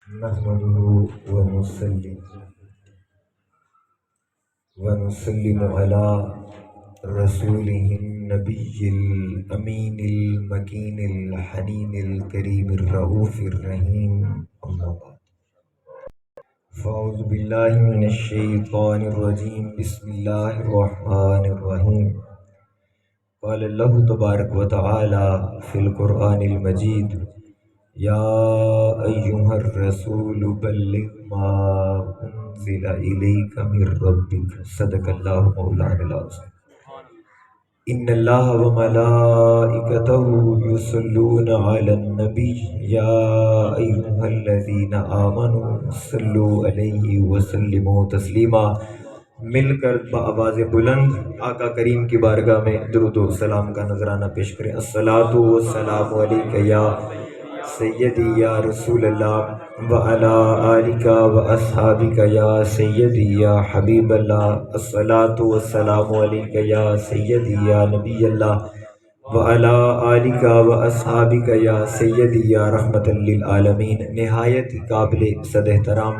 نحمده ونسلم على رسوله النبي الأمين المكين الحنين الكريم الرؤوف الرحيم أما بعد فأعوذ بالله من الشيطان الرجيم بسم الله الرحمن الرحيم قال الله تبارك وتعالى في القرآن المجيد يا أيها الرسول بلغ ما أنزل إليك من ربك صدق الله مولانا العظيم إن الله وملائكته يصلون على النبي يا أيها الذين آمنوا صلوا عليه وسلموا تسلیما۔ مل کر بآواز بلند آقا کریم کی بارگاہ میں درود و سلام کا نذرانہ پیش کریں۔ الصلاۃ والسلام علیک یا سیدی یا رسول اللہ وعلی آلک و اصحابک یا سیدی یا حبیب اللہ۔ الصلاۃ والسلام علیک یا سیدی یا نبی اللہ وعلی آلک و اصحابک یا سیدی یا رحمت للعالمین۔ نہایت قابل صد احترام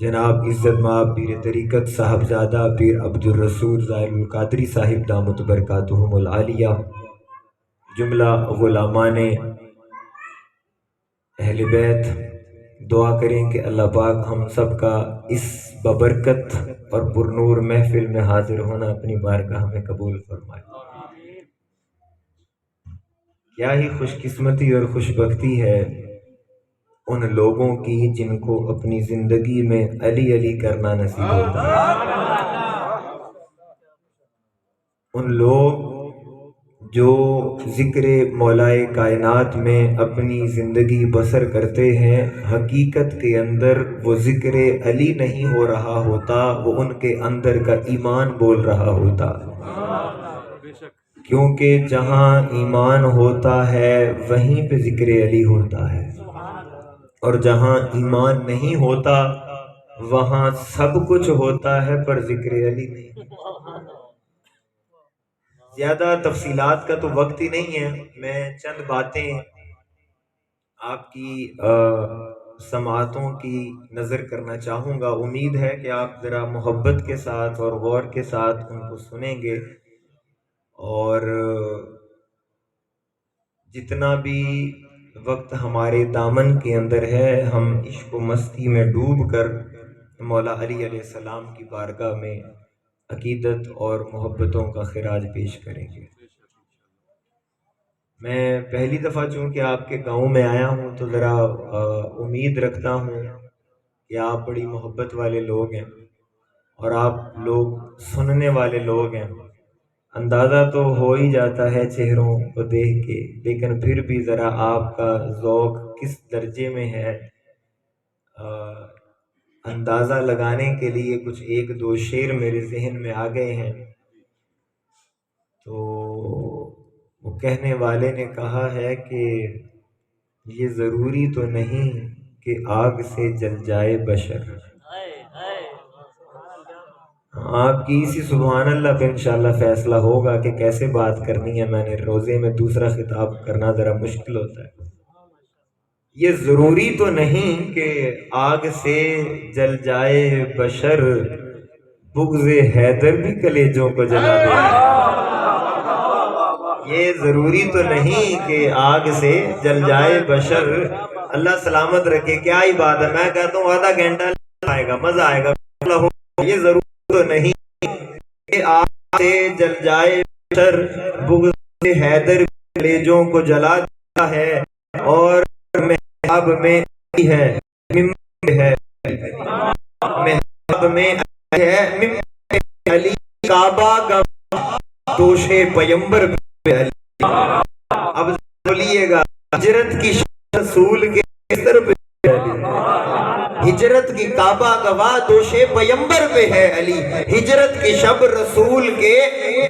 جناب عزت مآب پیر طریقت صاحبزادہ پیر عبد الرسول ظاہر القادری صاحب دامت برکاتہم العالیہ، جملہ غلامان اہل بیت، دعا کریں کہ اللہ پاک ہم سب کا اس ببرکت اور پرنور محفل میں حاضر ہونا اپنی بارگاہ میں قبول فرمائے۔ کیا ہی خوش قسمتی اور خوش بختی ہے ان لوگوں کی جن کو اپنی زندگی میں علی علی کرنا نصیب ہوتا ہے، ان لوگ جو ذکر مولائے کائنات میں اپنی زندگی بسر کرتے ہیں، حقیقت کے اندر وہ ذکر علی نہیں ہو رہا ہوتا، وہ ان کے اندر کا ایمان بول رہا ہوتا، کیونکہ جہاں ایمان ہوتا ہے وہیں پہ ذکر علی ہوتا ہے، اور جہاں ایمان نہیں ہوتا وہاں سب کچھ ہوتا ہے پر ذکر علی نہیں۔ زیادہ تفصیلات کا تو وقت ہی نہیں ہے، میں چند باتیں آپ کی سماعتوں کی نظر کرنا چاہوں گا۔ امید ہے کہ آپ ذرا محبت کے ساتھ اور غور کے ساتھ ان کو سنیں گے، اور جتنا بھی وقت ہمارے دامن کے اندر ہے ہم عشق و مستی میں ڈوب کر مولا علی علیہ السلام کی بارگاہ میں عقیدت اور محبتوں کا خراج پیش کریں گے۔ میں پہلی دفعہ چونکہ آپ کے گاؤں میں آیا ہوں تو ذرا امید رکھتا ہوں کہ آپ بڑی محبت والے لوگ ہیں اور آپ لوگ سننے والے لوگ ہیں۔ اندازہ تو ہو ہی جاتا ہے چہروں کو دیکھ کے، لیکن پھر بھی ذرا آپ کا ذوق کس درجے میں ہے اندازہ لگانے کے لیے کچھ ایک دو شعر میرے ذہن میں آ گئے ہیں۔ تو وہ کہنے والے نے کہا ہے کہ یہ ضروری تو نہیں کہ آگ سے جل جائے بشر۔ آپ کی اسی سبحان اللہ پہ انشاءاللہ فیصلہ ہوگا کہ کیسے بات کرنی ہے۔ میں نے روزے میں دوسرا خطاب کرنا ذرا مشکل ہوتا ہے۔ یہ ضروری تو نہیں کہ آگ سے جل جائے بشر، بغض حیدر بھی کلیجوں کو جلا دے۔ یہ ضروری تو نہیں کہ آگ سے جل جائے بشر، اللہ سلامت رکھے۔ کیا ہی بات ہے، میں کہتا ہوں آدھا گھنٹہ آئے گا، مزہ آئے گا۔ یہ ضروری تو نہیں کہ آگ سے جل جائے بشر، بغض حیدر کلیجوں کو جلا دیتا ہے، اور محراب میں ہے ممبر ہے، محراب میں ہے ممبر علی، کعبہ کا دوش پیمبر پہ علی۔ اب بولیے گا ہجرت کی شب رسول کے بستر پہ علی، ہجرت کی کعبہ گواہ دوش پیمبر پہ ہے علی، ہجرت کی شب رسول کے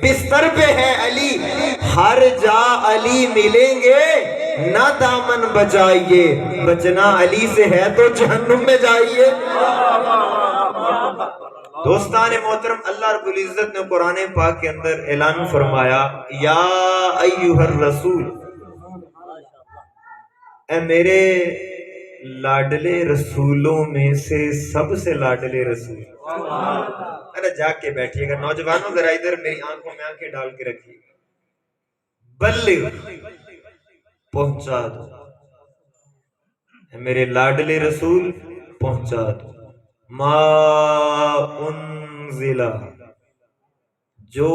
بستر پہ ہے علی۔ ہر جا علی ملیں گے نہ دامن بچائیے، بچنا علی سے ہے تو جہنم میں جائیے۔ دوستان محترم، اللہ رب العزت نے قرآن پاک کے اندر اعلان فرمایا، یا ایھا الرسول، اے میرے لاڈلے رسولوں میں سے سب سے لاڈلے رسول، ارے جاگ کے بیٹھیے گا نوجوانوں، ذرا ادھر میری آنکھوں میں آنکھیں ڈال کے رکھیے، بلغ پہنچا دو، میرے لاڈلے رسول پہنچا دو، ما انزل جو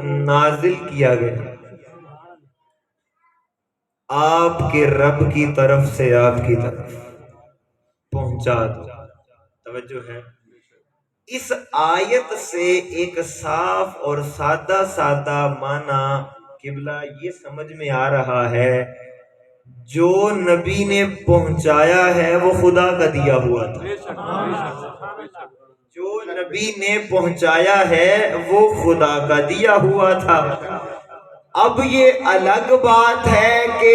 نازل کیا گیا آپ کے رب کی طرف سے آپ کی طرف پہنچا دو۔ توجہ ہے، اس آیت سے ایک صاف اور سادہ سادہ معنی قبلہ یہ سمجھ میں آ رہا ہے، جو نبی نے پہنچایا ہے وہ خدا کا دیا ہوا تھا، جو نبی نے پہنچایا ہے وہ خدا کا دیا ہوا تھا۔ اب یہ الگ بات ہے کہ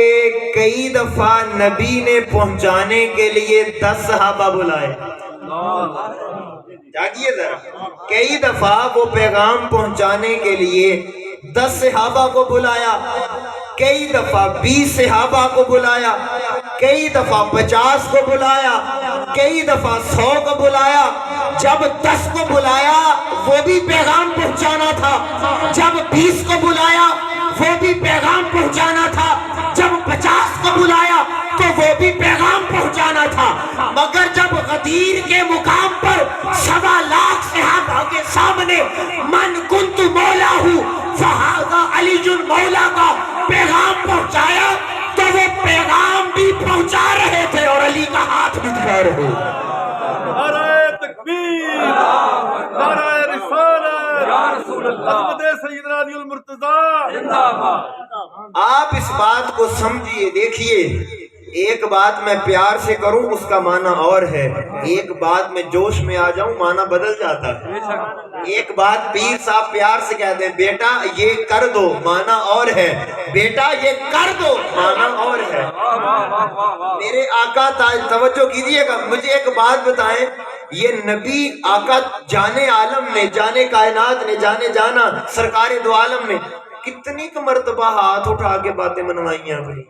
کئی دفعہ نبی نے پہنچانے کے لیے 10 صحابہ بلائے، جاگیے ذرا، کئی دفعہ وہ پیغام پہنچانے کے لیے 10 صحابہ کو بلایا، کئی دفعہ 20 صحابہ کو بلایا، کئی دفعہ 50 کو بلایا، کئی دفعہ 100 کو بلایا۔ جب 10 کو بلایا وہ بھی پیغام پہنچانا تھا، جب 20 کو بلایا وہ بھی پیغام پہنچانا تھا، جب 50 کو بلایا تو وہ بھی پیغام پہنچانا تھا، مگر جب غدیر کے مقام پر 1.25 لاکھ صحابہ کے سامنے من کنت مولا ہوں فہذا علی مولا کا پیغام پہنچایا تو وہ پیغام بھی پہنچا رہے تھے اور علی کا ہاتھ بھی دکھا رہے تھے۔ نعرہ تکبیر، نعرہ رسالت، عظمت سیدنا علی المرتضیٰ زندہ باد۔ آپ اس بات کو سمجھیے، دیکھیے، ایک بات میں پیار سے کروں اس کا معنی اور ہے، ایک بات میں جوش میں آ جاؤں معنی بدل جاتا ہے۔ ایک بات پیر صاحب پیار سے کہتے ہیں، بیٹا یہ کر دو معنی اور ہے، بیٹا یہ کر دو معنی اور ہے۔ میرے آقا توجہ کیجئے گا، مجھے ایک بات بتائیں، یہ نبی آقا جانے عالم نے، جانے کائنات نے، جانے جانا سرکار دو عالم نے کتنی کا مرتبہ ہاتھ اٹھا کے باتیں منوائیاں بھئی؟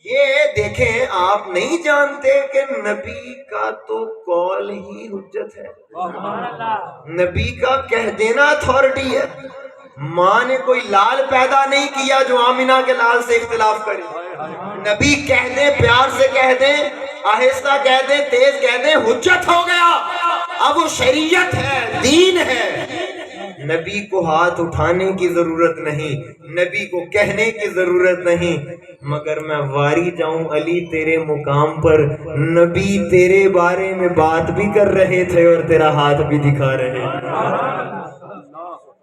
یہ دیکھیں، آپ نہیں جانتے کہ نبی کا تو قول ہی حجت ہے، نبی کا کہہ دینا اتھارٹی ہے۔ ماں نے کوئی لال پیدا نہیں کیا جو آمینہ کے لال سے اختلاف کرے، نبی کہہ دیں، پیار سے کہہ دیں، آہستہ کہہ دیں، تیز کہہ دیں، حجت ہو گیا، اب وہ شریعت ہے، دین ہے۔ نبی کو ہاتھ اٹھانے کی ضرورت نہیں، نبی کو کہنے کی ضرورت نہیں، مگر میں واری جاؤں علی تیرے مقام پر، نبی تیرے بارے میں بات بھی کر رہے تھے اور تیرا ہاتھ بھی دکھا رہے تھے۔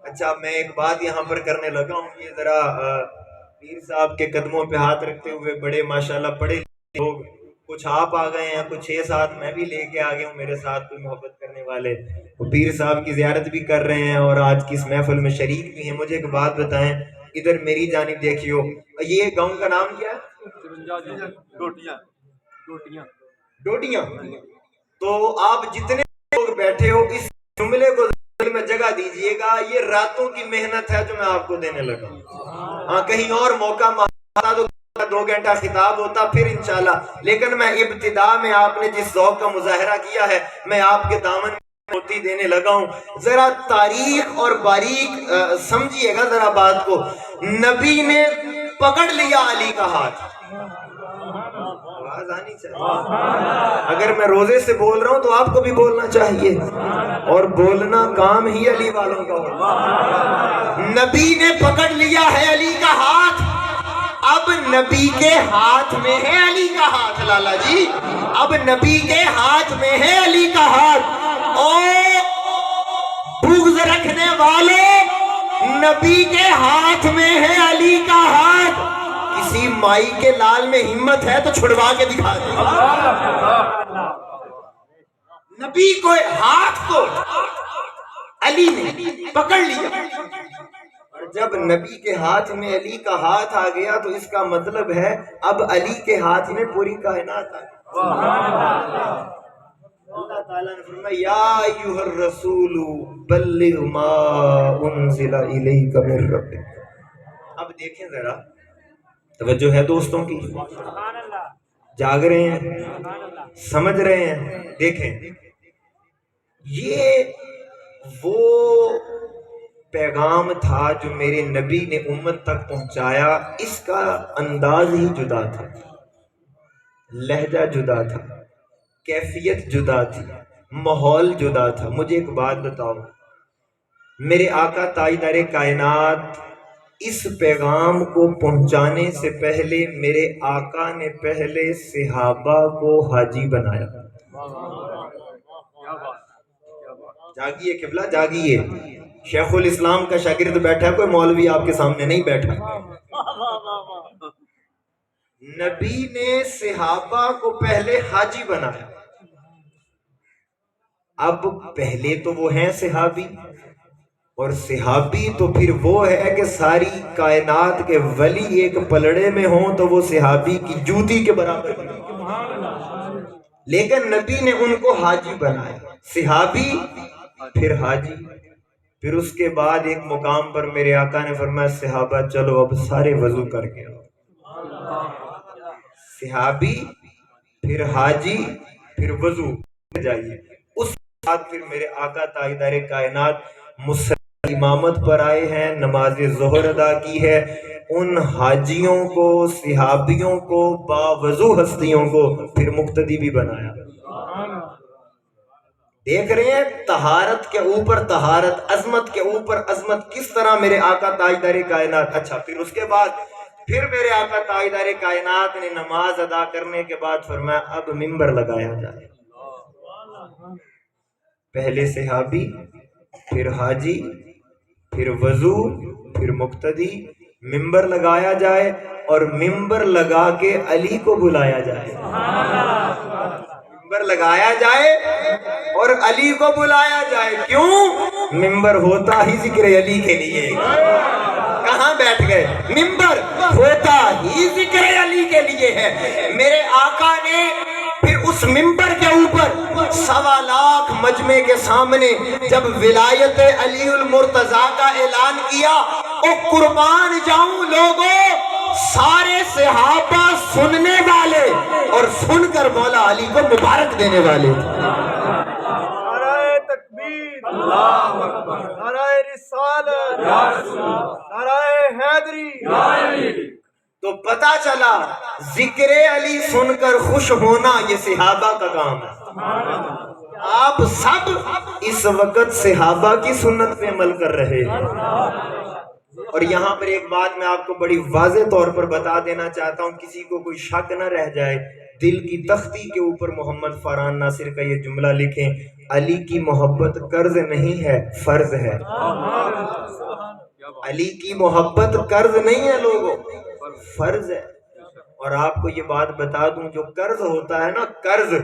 اچھا، میں ایک بات یہاں پر کرنے لگا ہوں، یہ ذرا پیر صاحب کے قدموں پہ ہاتھ رکھتے ہوئے بڑے ماشاءاللہ پڑھے لوگ، کچھ آپ آ گئے ہیں، کچھ 6-7 میں بھی لے کے آ گئے ہوں، میرے ساتھ کوئی محبت کرنے والے، وہ پیر صاحب کی زیارت بھی کر رہے ہیں اور آج کی اس محفل میں شریک بھی ہیں۔ مجھے ایک بات بتائیں، ادھر میری جانب دیکھیو، یہ گاؤں کا نام کیا ہے؟ ڈوٹیاں۔ تو آپ جتنے لوگ بیٹھے ہو اس جملے کو دل میں جگہ دیجئے گا، یہ راتوں کی محنت ہے جو میں آپ کو دینے لگا ہوں۔ ہاں، کہیں اور موقع مانا تو 2 گھنٹہ خطاب ہوتا پھر انشاءاللہ، لیکن میں ابتدا میں آپ نے جس ذوق کا مظاہرہ کیا ہے میں آپ کے دامن میں موتی دینے لگا ہوں۔ ذرا تاریخ اور باریک سمجھیے گا ذرا بات کو، نبی نے پکڑ لیا علی کا ہاتھ، آواز آنی چاہیے، اگر میں روزے سے بول رہا ہوں تو آپ کو بھی بولنا چاہیے، اور بولنا کام ہی علی والوں کا ہوتا۔ نبی نے پکڑ لیا ہے علی کا ہاتھ، اب نبی کے ہاتھ میں ہے علی کا ہاتھ، لالا جی اب نبی کے ہاتھ میں ہے علی کا ہاتھ۔ اور بغض رکھنے والے، نبی کے ہاتھ میں ہے علی کا ہاتھ، کسی مائی کے لال میں ہمت ہے تو چھڑوا کے دکھا دے، نبی کو ہاتھ کو علی نے پکڑ لیا، اور جب نبی کے ہاتھ میں علی کا ہاتھ آ گیا تو اس کا مطلب ہے اب علی کے ہاتھ میں پوری کائنات آ گئی۔ اللہ تعالیٰ نے فرمایا یا ایھا الرسول بلغ ما انزل الیک من ربک۔ اب دیکھیں ذرا توجہ ہے دوستوں کی؟ جاگ رہے ہیں؟ سمجھ رہے ہیں؟ دیکھیں، یہ وہ پیغام تھا جو میرے نبی نے امت تک پہنچایا۔ اس کا انداز ہی جدا تھا، لہجہ جدا تھا، کیفیت جدا تھی، ماحول جدا تھا۔ مجھے ایک بات بتاؤ، میرے آقا تاجدار کائنات اس پیغام کو پہنچانے سے پہلے میرے آقا نے پہلے صحابہ کو حاجی بنایا۔ جاگیے قبلہ، جاگیے۔ شیخ الاسلام کا شاگرد بیٹھا ہے، کوئی مولوی آپ کے سامنے نہیں بیٹھا۔ نبی نے صحابہ کو پہلے حاجی بنایا۔ اب پہلے تو وہ ہیں صحابی، اور صحابی تو پھر وہ ہے کہ ساری کائنات کے ولی ایک پلڑے میں ہوں تو وہ صحابی کی جوتی کے برابر ہیں۔ لیکن نبی نے ان کو حاجی بنایا، صحابی پھر حاجی۔ پھر اس کے بعد ایک مقام پر میرے آقا نے فرمایا صحابہ چلو اب سارے وضو کر کے آؤ۔ صحابی پھر حاجی پھر وضو جائیے۔ اس کے بعد پھر میرے آقا تاجدار کائنات مسلح امامت پر آئے ہیں، نماز ظہر ادا کی ہے۔ ان حاجیوں کو، صحابیوں کو، باوضو ہستیوں کو پھر مقتدی بھی بنایا۔ دیکھ رہے ہیں طہارت کے اوپر طہارت، عظمت کے اوپر عظمت، کس طرح میرے آقا تاجدار کائنات۔ اچھا، پھر اس کے بعد پھر میرے آقا تاجدار کائنات نے نماز ادا کرنے کے بعد فرمایا اب منبر لگایا جائے۔ پہلے صحابی پھر حاجی پھر وضو پھر مقتدی، منبر لگایا جائے اور منبر لگا کے علی کو بلایا جائے۔ منبر لگایا جائے اور علی کو بلایا جائے۔ کیوں؟ منبر ہوتا ہی ذکر علی کے لیے۔ کہاں بیٹھ گئے؟ منبر ہوتا ہی ذکر علی کے لیے ہے۔ میرے آقا نے پھر اس منبر کے اوپر 1.25 لاکھ مجمع کے سامنے جب ولایت علی المرتضیٰ کا اعلان کیا، او قربان جاؤں لوگوں، سارے صحابہ سننے والے اور سن کر مولا علی کو مبارک دینے والے۔ نعرہ تکبیر، اللہ اکبر، نعرہ رسالت، یا رسول اللہ، نعرہ حیدری۔ تو پتہ چلا ذکر علی سن کر خوش ہونا یہ صحابہ کا کام ہے۔ آپ سب اس وقت صحابہ کی سنت پہ عمل کر رہے ہیں۔ اور یہاں پر ایک بات میں آپ کو بڑی واضح طور پر بتا دینا چاہتا ہوں، کسی کو کوئی شک نہ رہ جائے۔ دل کی تختی کے اوپر محمد فاران ناصر کا یہ جملہ لکھیں، علی کی محبت قرض نہیں ہے، فرض ہے۔ علی کی محبت قرض نہیں ہے لوگوں، فرض ہے۔ اور آپ کو یہ بات بتا دوں، جو قرض ہوتا ہے نا، قرض،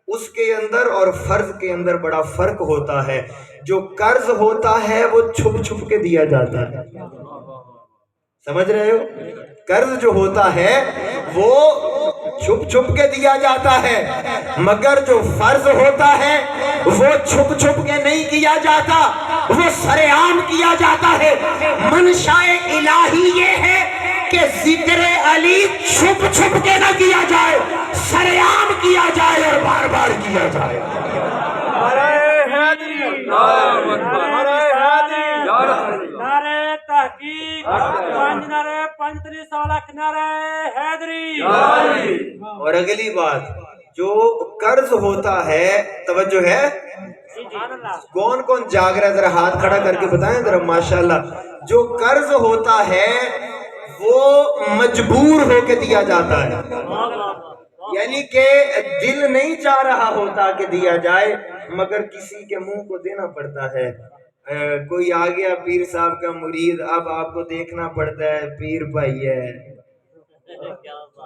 اس کے اندر اور فرض کے اندر بڑا فرق ہوتا ہے۔ جو قرض ہوتا ہے وہ چھپ چھپ کے دیا جاتا ہے، سمجھ رہے ہو؟ قرض جو ہوتا ہے وہ چھپ چھپ کے دیا جاتا ہے، مگر جو فرض ہوتا ہے وہ چھپ چھپ کے نہیں کیا جاتا، وہ سرے عام کیا جاتا ہے۔ منشاء الہی یہ ہے کہ ذکر علی چھپ چھپ کے نہ کیا جائے، سرے عام کیا جائے اور بار بار کیا جائے۔ نعرہ حیدری، نعرہ حیدری، نعرہ تحقیق، پنج تری سوالک، نعرہ حیدری۔ اور اگلی بات، جو قرض ہوتا ہے، توجہ ہے، کون کون جاگ رہا ہے ذرا ہاتھ کھڑا کر کے بتائیں ذرا، ماشاءاللہ۔ جو قرض ہوتا ہے وہ مجبور ہو کے دیا جاتا ہے، یعنی کہ دل نہیں چاہ رہا ہوتا کہ دیا جائے، مگر کسی کے منہ کو دینا پڑتا ہے۔ کوئی آ گیا پیر صاحب کا مرید، اب آپ کو دیکھنا پڑتا ہے پیر بھائی ہے،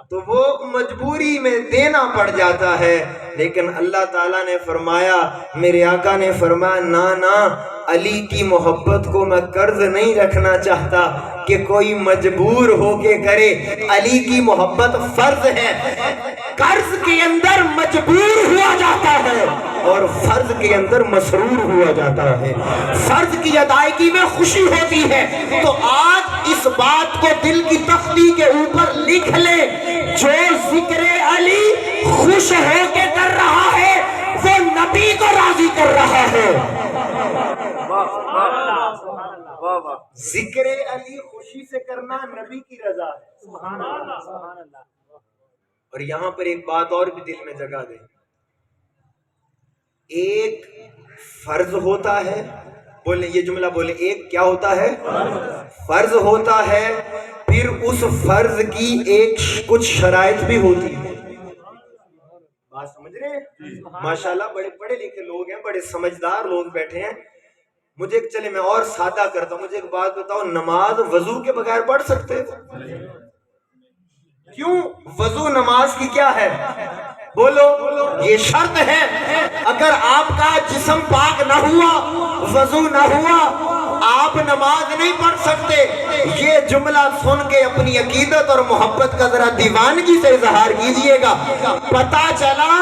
تو وہ مجبوری میں دینا پڑ جاتا ہے۔ لیکن اللہ تعالیٰ نے فرمایا، میرے آقا نے فرمایا، نا علی کی محبت کو میں قرض نہیں رکھنا چاہتا کہ کوئی مجبور ہو کے کرے، علی کی محبت فرض ہے۔ قرض کے اندر مجبور ہوا جاتا ہے اور فرض کے اندر مسرور ہوا جاتا ہے۔ فرض کی ادائیگی میں خوشی ہوتی ہے، تو آج اس بات کو دل کی تختی کے اوپر لکھ لے، جو ذکر علی خوش ہو کے کر رہا ہے وہ نبی کو راضی کر رہا ہے۔ ذکر علی خوشی سے کرنا نبی کی رضا ہے۔ اور یہاں پر ایک بات اور بھی دل میں جگہ دے، ایک فرض ہوتا ہے، بولے یہ جملہ بولے، ایک کیا ہوتا ہے؟ فرض ہوتا ہے، پھر اس فرض کی ایک کچھ شرائط بھی ہوتی ہے۔ بات سمجھ رہے ہیں؟ ماشاءاللہ بڑے پڑھے لکھے لوگ ہیں، بڑے سمجھدار لوگ بیٹھے ہیں۔ مجھے چلے میں اور سادہ کرتا ہوں، مجھے ایک بات بتاؤ، نماز وضو کے بغیر پڑھ سکتے ہیں؟ کیوں؟ وضو نماز کی کیا ہے؟ بولو، یہ شرط ہے۔ اگر آپ کا جسم پاک نہ ہوا، وضو نہ ہوا، آپ نماز نہیں پڑھ سکتے۔ یہ جملہ سن کے اپنی عقیدت اور محبت کا ذرا دیوانگی سے اظہار کیجئے گا۔ پتہ چلا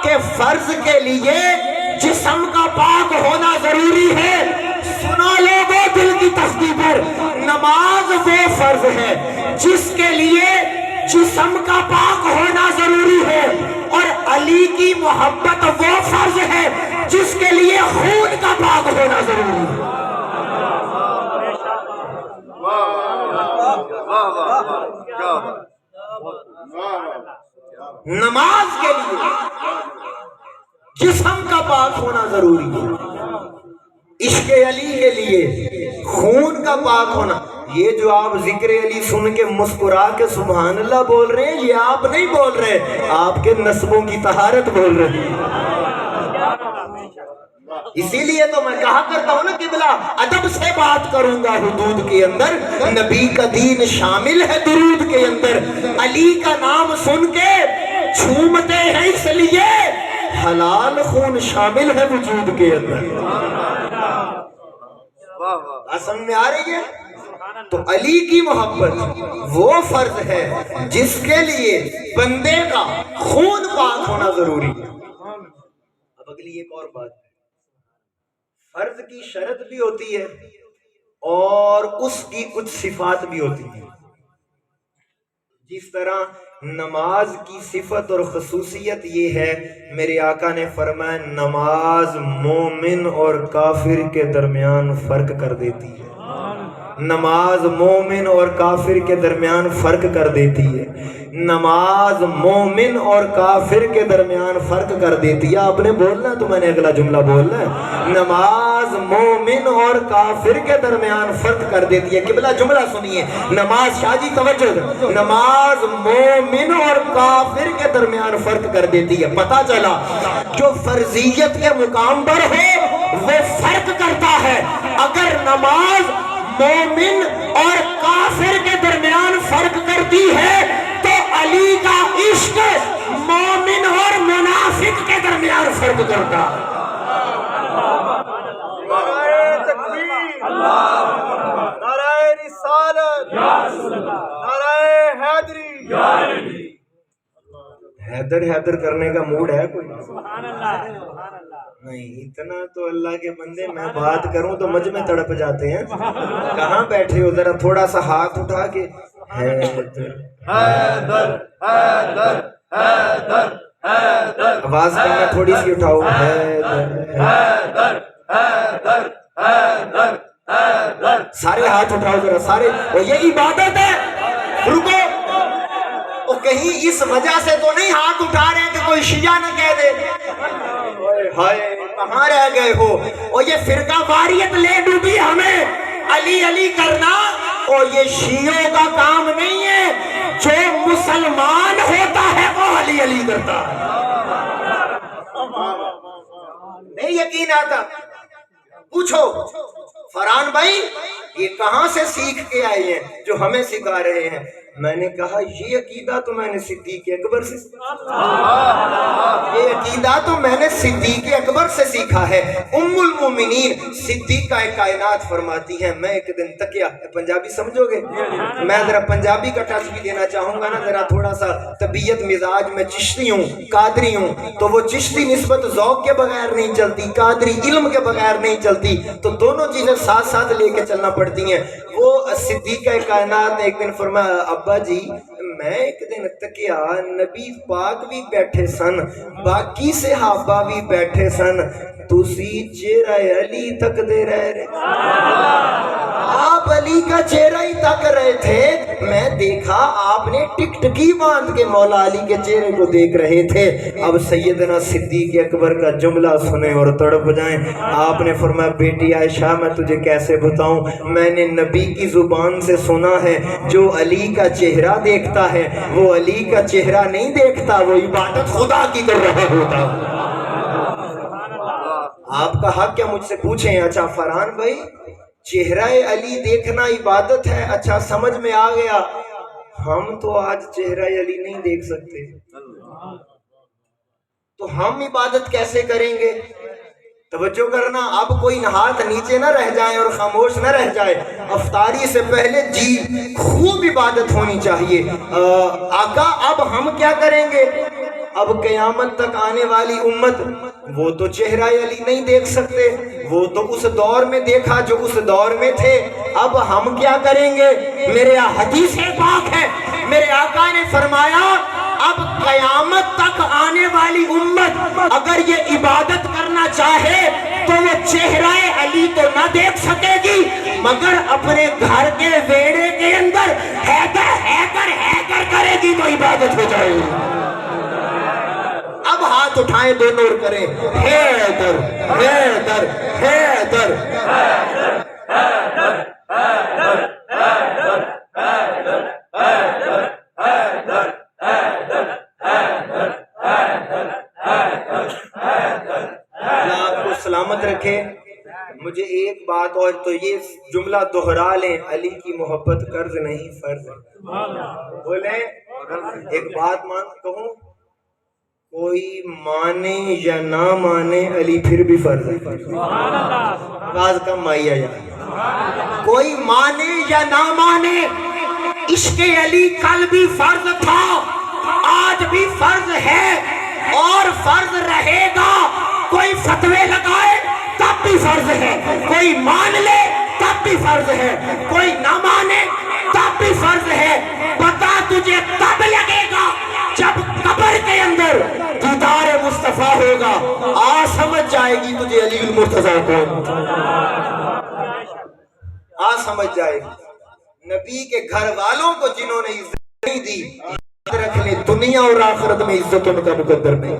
کہ فرض کے لیے جسم کا پاک ہونا ضروری ہے۔ سنو لوگوں دل کی تختی پر، نماز وہ فرض ہے جس کے لیے جسم کا پاک ہونا ضروری ہے، اور علی کی محبت وہ فرض ہے جس کے لیے خون کا پاک ہونا ضروری ہے۔ نماز کے لیے جسم کا پاک ہونا ضروری ہے، عشق علی کے لیے خون کا پاک ہونا۔ یہ جو آپ ذکر علی سن کے مسکرا کے سبحان اللہ بول رہے ہیں، یہ آپ نہیں بول رہے، آپ کے نسبوں کی طہارت بول رہی ہے۔ اسی لیے تو میں کہا کرتا ہوں نا قبلہ، ادب سے بات کروں گا حدود کے اندر، نبی کا دین شامل ہے درود کے اندر۔ علی کا نام سن کے جھومتے ہیں اس لیے حلال خون شامل ہے وجود کے اندر۔ سمجھ میں آ رہی ہے؟ تو علی کی محبت وہ فرض ہے جس کے لیے بندے کا خون پاک ہونا ضروری ہے۔ اب اگلی ایک اور بات، فرض کی شرط بھی ہوتی ہے اور اس کی کچھ صفات بھی ہوتی ہیں۔ جس طرح نماز کی صفت اور خصوصیت یہ ہے، میرے آقا نے فرمایا نماز مومن اور کافر کے درمیان فرق کر دیتی ہے۔ نماز مومن اور کافر کے درمیان فرق کر دیتی ہے۔ نماز مومن اور کافر کے درمیان فرق کر دیتی ہے۔ آپ نے بولنا تو میں نے اگلا جملہ بولنا ہے، نماز مومن اور کافر کے درمیان فرق کر دیتی ہے۔ قبلہ جملہ سنیے، نماز، شاہ جی توجہ، نماز مومن اور کافر کے درمیان فرق کر دیتی ہے۔ پتہ چلا جو فرضیت کے مقام پر ہو وہ فرق کرتا ہے۔ اگر نماز مومن اور کافر کے درمیان فرق کرتی ہے تو علی کا عشق مومن اور منافق کے درمیان فرق کرتا ہے۔ نعرہ تکبیر، نعرہ رسالت، نعرہ حیدری۔ حیدر حیدر کرنے کا موڈ ہے کوئی؟ نہیں، اتنا تو اللہ کے بندے، میں بات کروں تو مجھ میں تڑپ جاتے ہیں۔ کہاں بیٹھے ہو؟ ذرا تھوڑا سا ہاتھ اٹھا کے حیدر حیدر حیدر حیدر حیدر، آواز کرنا تھوڑی سی اٹھاؤ، حیدر حیدر حیدر حیدر حیدر، سارے ہاتھ اٹھاؤ ذرا سارے۔ اور یہ عبادت ہے، رکو، اور کہیں اس وجہ سے تو نہیں ہاتھ اٹھا رہے کہ کوئی شیعہ نہ کہہ دے ہائے کہاں رہ گئے ہو۔ اور یہ فرقہ واریت لے ڈوبی ہمیں، علی علی کرنا، اور یہ شیعوں کا کام نہیں ہے۔ جو مسلمان ہوتا ہے وہ علی علی کرتا ہے۔ نہیں یقین آتا؟ پوچھو فرحان بھائی یہ کہاں سے سیکھ کے آئے ہیں جو ہمیں سکھا رہے ہیں؟ میں نے کہا یہ عقیدہ تو میں نے صدیق اکبر سے، یہ عقیدہ تو میں نے صدیق اکبر سے سیکھا ہے۔ ام المومنین صدیقہ کائنات فرماتی ہیں، میں ایک دن تکیا، پنجابی سمجھو گے؟ میں ذرا پنجابی کا ٹچ بھی دینا چاہوں گا نا، ذرا تھوڑا سا طبیعت مزاج میں چشتی ہوں، قادری ہوں، تو وہ چشتی نسبت ذوق کے بغیر نہیں چلتی، قادری علم کے بغیر نہیں چلتی، تو دونوں چیزیں ساتھ ساتھ لے کے چلنا پڑتا پڑتی ہیں. وہ صدیقہ کائنات نے ایک دن فرمایا ابا جی میں ایک دن تکیا نبی پاک بھی بیٹھے سن باقی صحابہ بھی بیٹھے سن تسی چہرہ علی تک دے رہے آپ علی کا چہرہ ہی تک رہے تھے. میں دیکھا آپ نے ٹک ٹکی باندھ کے مولا علی کے چہرے کو دیکھ رہے تھے. اب سیدنا صدیق اکبر کا جملہ سنیں اور تڑپ جائیں. آپ نے فرمایا بیٹی عائشہ میں تجھے کیسے بتاؤں میں نے نبی کی زبان سے سنا ہے جو علی کا چہرہ دیکھتا ہے وہ علی کا چہرہ نہیں دیکھتا وہ عبادت خدا کی کر رہا ہوتا. آپ کا حق کیا مجھ سے پوچھیں. اچھا فرحان بھائی چہرہ علی دیکھنا عبادت ہے. اچھا سمجھ میں آ گیا. ہم تو آج چہرہ علی نہیں دیکھ سکتے تو ہم عبادت کیسے کریں گے؟ توجہ کرنا. اب کوئی ہاتھ نیچے نہ رہ جائے اور خاموش نہ رہ جائے. افطاری سے پہلے جی خوب عبادت ہونی چاہیے. آقا اب ہم کیا کریں گے؟ اب قیامت تک آنے والی امت وہ تو چہرہ علی نہیں دیکھ سکتے وہ تو اس دور میں دیکھا جو اس دور میں تھے. اب ہم کیا کریں گے؟ میرے حدیث پاک ہے میرے آقا نے فرمایا اب قیامت تک آنے والی امت اگر یہ عبادت کرنا چاہے تو وہ چہرہ علی تو نہ دیکھ سکے گی مگر اپنے گھر کے ویڑے کے اندر حیدر کرے گی تو عبادت ہو جائے گی. اب ہاتھ اٹھائیں دونوں اور کریں حیدر حیدر حیدر. اللہ آپ کو سلامت رکھے. مجھے ایک بات اور تو یہ جملہ دہرا لیں علی کی محبت قرض نہیں فرض ہے. بولیں ایک بات کہوں کوئی مانے یا نہ مانے علی پھر بھی فرض ہے. آواز کم آئی ہے یار. کوئی مانے یا نہ مانے عشق علی کل بھی فرض تھا آج بھی فرض ہے اور فرض رہے گا. کوئی فتوے لگائے تب بھی فرض ہے کوئی مان لے تب بھی فرض ہے کوئی نہ مانے تب بھی فرض ہے. پتہ تجھے تب لگے گا جب قبر کے اندر دیدار مصطفیٰ ہوگا آ سمجھ جائے گی تجھے علی المرتضیٰ کون. آ سمجھ جائے گی. نبی کے گھر والوں کو جنہوں نے عزت نہیں دی یاد رکھ لیں دنیا اور آخرت میں عزت ان کا مقدر نہیں.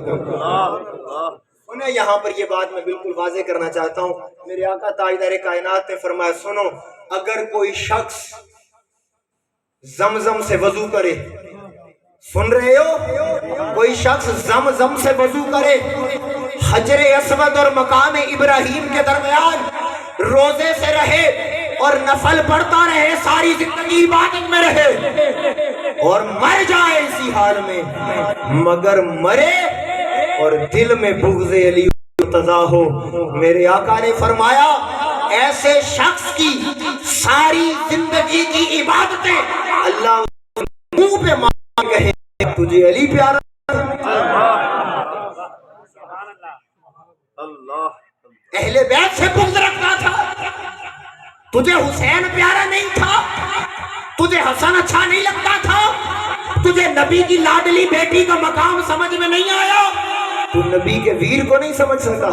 انہیں یہاں پر یہ بات میں بالکل واضح کرنا چاہتا ہوں. میرے آقا تاجدار کائنات نے فرمایا سنو اگر کوئی شخص زمزم سے وضو کرے سن رہے ہو کوئی شخص زمزم سے وضو کرے حجر اسود اور مقام ابراہیم کے درمیان روزے سے رہے اور نفل پڑھتا رہے ساری زندگی عبادت میں رہے اور مر جائے اسی حال میں مگر مرے اور دل میں بغض علی مرتضیٰ ہو میرے آقا نے فرمایا ایسے شخص کی ساری زندگی کی عبادتیں اللہ منہ پہ مان کہے تجھے علی پیارا. اہل بیت سے بغض رکھتا تھا تجھے حسین پیارا نہیں تھا تجھے حسن اچھا نہیں لگتا تھا تجھے نبی کی لاڈلی بیٹی کا مقام سمجھ میں نہیں آیا تو نبی کے ویر کو نہیں سمجھ سکتا.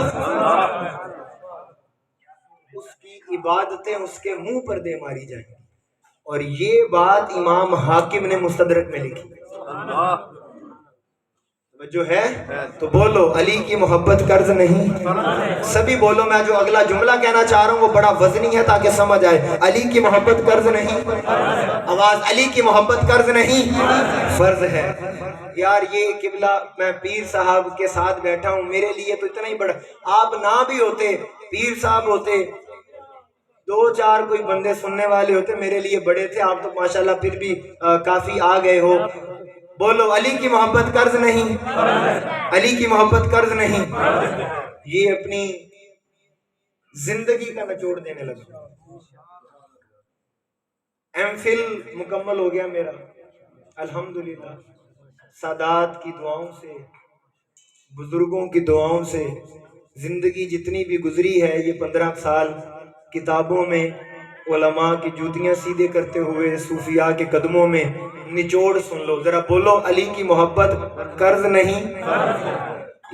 اس کی عبادتیں اس کے منہ پر دے ماری جائیں اور یہ بات امام حاکم نے مستدرک میں لکھی. جو ہے تو بولو علی کی محبت قرض نہیں. سبھی بولو. میں جو اگلا جملہ کہنا چاہ رہا ہوں وہ بڑا وزنی ہے تاکہ سمجھ آئے. علی کی محبت قرض نہیں. آواز علی کی محبت قرض نہیں فرض ہے. یار یہ قبلہ میں پیر صاحب کے ساتھ بیٹھا ہوں میرے لیے تو اتنا ہی بڑا. آپ نہ بھی ہوتے پیر صاحب ہوتے دو چار کوئی بندے سننے والے ہوتے میرے لیے بڑے تھے. آپ تو ماشاءاللہ پھر بھی کافی آ گئے ہو. بولو علی کی محبت قرض نہیں. علی کی محبت قرض نہیں. یہ اپنی زندگی کا نچوڑ دینے لگا. ایم فل مکمل ہو گیا میرا الحمدللہ. سادات کی دعاؤں سے بزرگوں کی دعاؤں سے زندگی جتنی بھی گزری ہے یہ 15 سال کتابوں میں علماء کی جوتیاں سیدھے کرتے ہوئے صوفیاء کے قدموں میں نچوڑ سن لو ذرا، بولو علی کی محبت قرض نہیں۔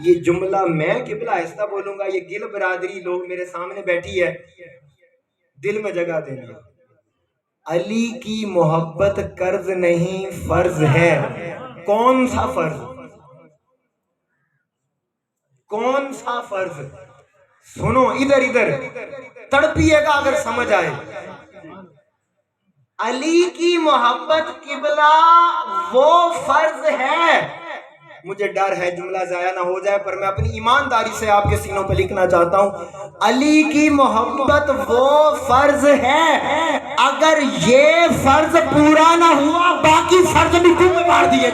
یہ جملہ میں قبلہ آہستہ بولوں گا، یہ گل برادری لوگ میرے سامنے بیٹھی ہے، دل میں جگہ دینا۔ علی کی محبت قرض نہیں فرض ہے۔ کون سا فرض؟ کون سا فرض؟ سنو ادھر ادھر تڑپیے گا اگر سمجھ آئے۔ علی کی محبت قبلہ وہ فرض ہے، مجھے ڈر ہے جملہ ضائع نہ ہو جائے، پر میں اپنی ایمانداری سے آپ کے سینوں پہ لکھنا چاہتا ہوں، علی کی محبت وہ فرض ہے، اگر یہ فرض پورا نہ ہوا باقی فرض مٹی میں مار دیے۔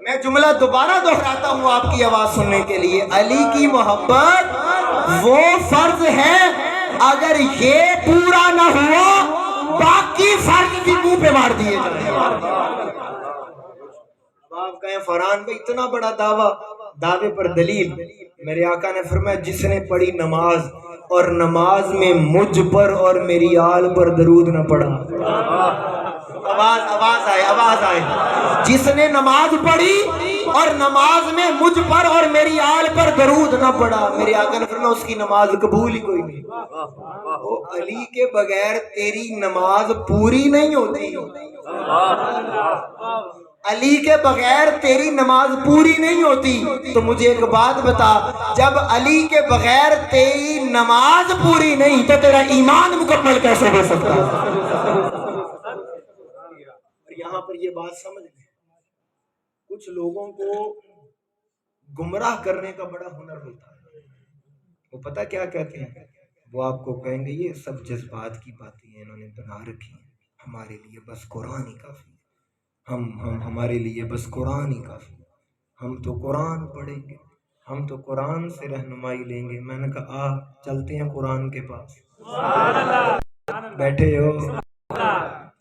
میں جملہ دوبارہ دہراتا ہوں آپ کی آواز سننے کے لیے، علی کی محبت وہ فرض ہے، اگر یہ پورا نہ ہوا باقی فرض بھی منہ پہ مار دیے جائیں۔ آپ کہیں فرحان بھائی اتنا بڑا دعوے پر دلیل؟ میرے آقا نے فرمایا جس نے پڑھی نماز اور نماز میں مجھ پر اور میری آل پر درود نہ پڑھا، آواز آئے، جس نے نماز پڑھی اور نماز میں مجھ پر اور میری آل پر درود نہ پڑھا، میرے آقا نے فرمایا اس کی نماز قبول ہی کوئی نہیں۔ او علی کے بغیر تیری نماز پوری نہیں ہوتی، علی کے بغیر تیری نماز پوری نہیں ہوتی۔ تو مجھے ایک بات بتا، جب علی کے بغیر تیری نماز پوری نہیں تو تیرا ایمان مکمل کیسے ہو سکتا ہے؟ یہاں پر یہ بات سمجھ لیں، کچھ لوگوں کو گمراہ کرنے کا بڑا ہنر ہوتا ہے، وہ پتہ کیا کہتے ہیں؟ وہ آپ کو کہیں گے یہ سب جذبات کی باتیں ہیں انہوں نے بنا رکھی ہیں، ہمارے لیے بس قرآن ہی کافی ہے، ہمارے لیے بس قرآن ہی کافی ہے، ہم تو قرآن پڑھیں گے، ہم تو قرآن سے رہنمائی لیں گے۔ میں نے کہا چلتے ہیں قرآن کے پاس، بیٹھے ہو،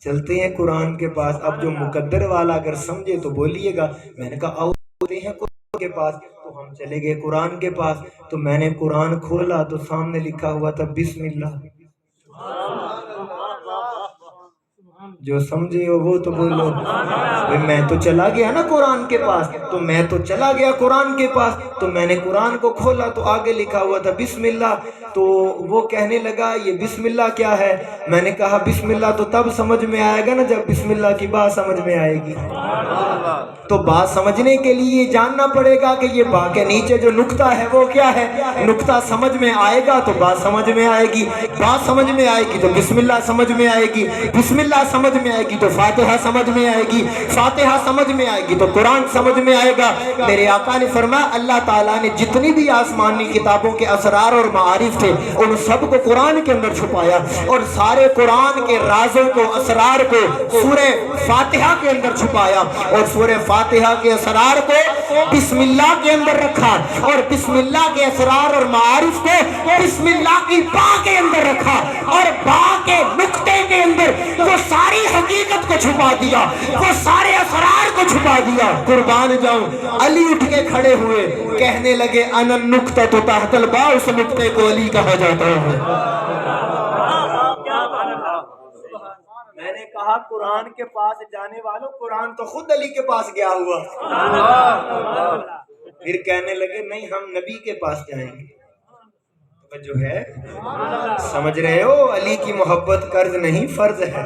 چلتے ہیں قرآن کے پاس۔ اب جو مقدر والا اگر سمجھے تو بولیے گا، میں نے کہا آؤ چلتے ہیں قرآن کے پاس، تو ہم چلے گئے قرآن کے پاس۔ تو میں نے قرآن کھولا تو سامنے لکھا ہوا تھا بسم اللہ، جو سمجھے ہو وہ تو بولو۔ میں تو چلا گیا نا قرآن کے پاس، تو میں تو چلا گیا قرآن کے پاس، تو میں نے قرآن کو کھولا تو آگے لکھا ہوا تھا بسم اللہ۔ تو وہ کہنے لگا یہ بسم اللہ کیا ہے؟ میں نے کہا بسم اللہ تو تب سمجھ میں آئے گا نا جب بسم اللہ کی بات سمجھ میں آئے گی۔ تو بات سمجھنے کے لیے جاننا پڑے گا کہ یہ با کے نیچے جو نقطہ ہے وہ کیا ہے۔ نقطہ سمجھ میں آئے گا تو بات سمجھ میں آئے گی، بات سمجھ میں آئے گی تو بسم اللہ سمجھ میں آئے گی، بسم اللہ سمجھ میں آئے گی تو فاتحہ سمجھ میں آئے گی، فاتحہ سمجھ میں آئے گی تو قرآن سمجھ میں آئے گا۔ میرے آقا نے فرمایا اللہ تعالیٰ نے جتنی بھی آسمانی کتابوں کے اسرار اور معارف تھے ان سب کو قرآن کے اندر چھپایا، اور سارے قرآن کے رازوں کو اسرار کو سورہ فاتحہ کے اندر چھپایا، اور سورہ فاتحہ کے اسرار کو بسم اللہ کے اندر رکھا، اور بسم اللہ کے اسرار اور معارف کو بسم اللہ کی با کے اندر رکھا، اور با کے نقطے کے اندر وہ ساری حقیقت کو چھپا دیا، وہ سارے اسرار کو چھپا دیا۔ قربان جاؤں، علی اٹھ کے کھڑے ہوئے، کہنے لگے انا النقطۃ تحت الباء، اس نقطے کو علی کہا جاتا ہے۔ میں نے کہا قرآن کے پاس جانے والوں، قرآن تو خود علی کے پاس گیا ہوا۔ پھر کہنے لگے نہیں ہم نبی کے پاس جائیں گے۔ جو ہے سمجھ رہے ہو، علی کی محبت قرض نہیں فرض ہے،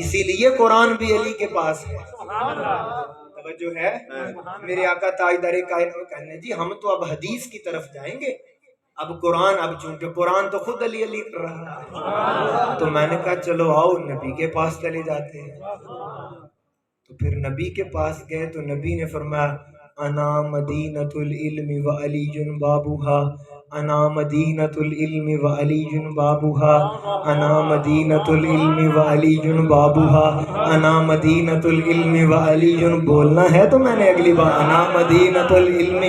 اسی لیے قرآن بھی علی کے پاس ہے۔ توجہ ہے؟ میرے آقا تاجدار کائنات کہنے جی ہم تو اب حدیث کی طرف جائیں گے، اب قرآن، اب چونکہ قرآن تو خود علی علی کر رہا ہے، تو میں نے کہا چلو آؤ نبی کے پاس چلے جاتے ہیں۔ تو پھر نبی کے پاس گئے تو نبی نے فرمایا انا مدینۃ العلم وعلی بابها، انا مدینۃ العلم وعلی بابها، انا مدینۃ العلم وعلی بابها، انا مدینۃ العلم وعلی۔ بولنا ہے تو میں نے اگلی بار انا مدینۃ العلم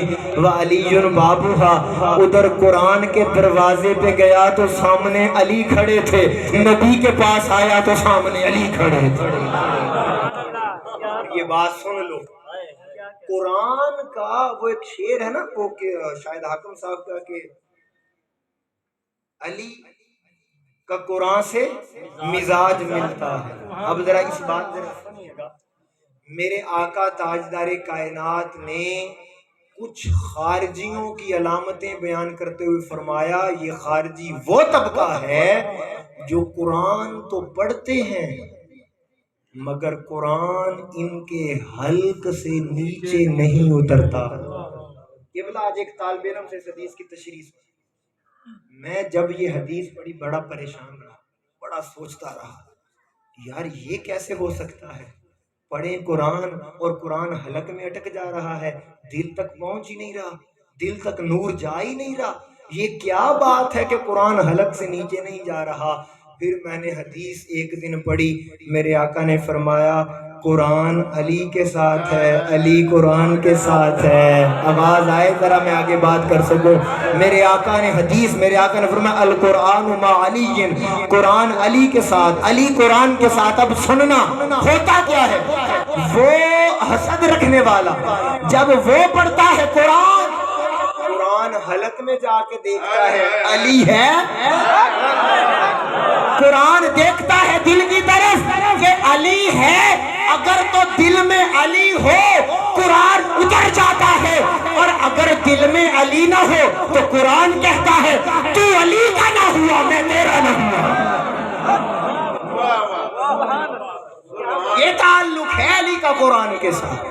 وعلی بابها۔ ادھر قرآن کے دروازے پہ گیا تو سامنے علی کھڑے تھے، نبی کے پاس آیا تو سامنے علی کھڑے تھے۔ یہ بات سن لو، قرآن کا وہ ایک شعر ہے نا، وہ کہ شاید حاکم صاحب کا، کہ علی کا قرآن سے مزاج ملتا ہے۔ اب ذرا اس بات ذرا سنیے گا، میرے آقا تاجدار کائنات نے کچھ خارجیوں کی علامتیں بیان کرتے ہوئے فرمایا یہ خارجی وہ طبقہ ہے جو قرآن تو پڑھتے ہیں مگر قرآن ان کے حلق سے نیچے نہیں اترتا۔ یہ بلا آج ایک طالب علم سے اس حدیث کی تشریح میں جب یہ حدیث پڑھی بڑا پریشان رہا، بڑا سوچتا رہا، یار یہ کیسے ہو سکتا ہے؟ پڑھیں قرآن اور قرآن حلق میں اٹک جا رہا ہے، دل تک پہنچ ہی نہیں رہا، دل تک نور جا ہی نہیں رہا، یہ کیا بات ہے کہ قرآن حلق سے نیچے نہیں جا رہا؟ پھر میں نے حدیث ایک دن پڑھی، میرے آقا نے فرمایا قرآن علی کے ساتھ ہے، علی قرآن کے ساتھ ہے۔ آواز آئے ذرا میں آگے بات کر سکوں۔ میرے آقا نے حدیث، میرے آقا نے فرمایا القرآن مع علی، قرآن علی کے ساتھ، علی قرآن کے ساتھ۔ اب سننا ہوتا کیا ہے، وہ حسد رکھنے والا جب وہ پڑھتا ہے قرآن حلق میں جا کے دیکھتا ہے علی ہے، قرآن دیکھتا ہے دل کی طرف کہ علی ہے، اگر تو دل میں علی ہو قرآن اتر جاتا ہے، اور اگر دل میں علی نہ ہو تو قرآن کہتا ہے تو علی کا نہ ہوا میں تیرا نہ ہوا۔ یہ تعلق ہے علی کا قرآن کے ساتھ۔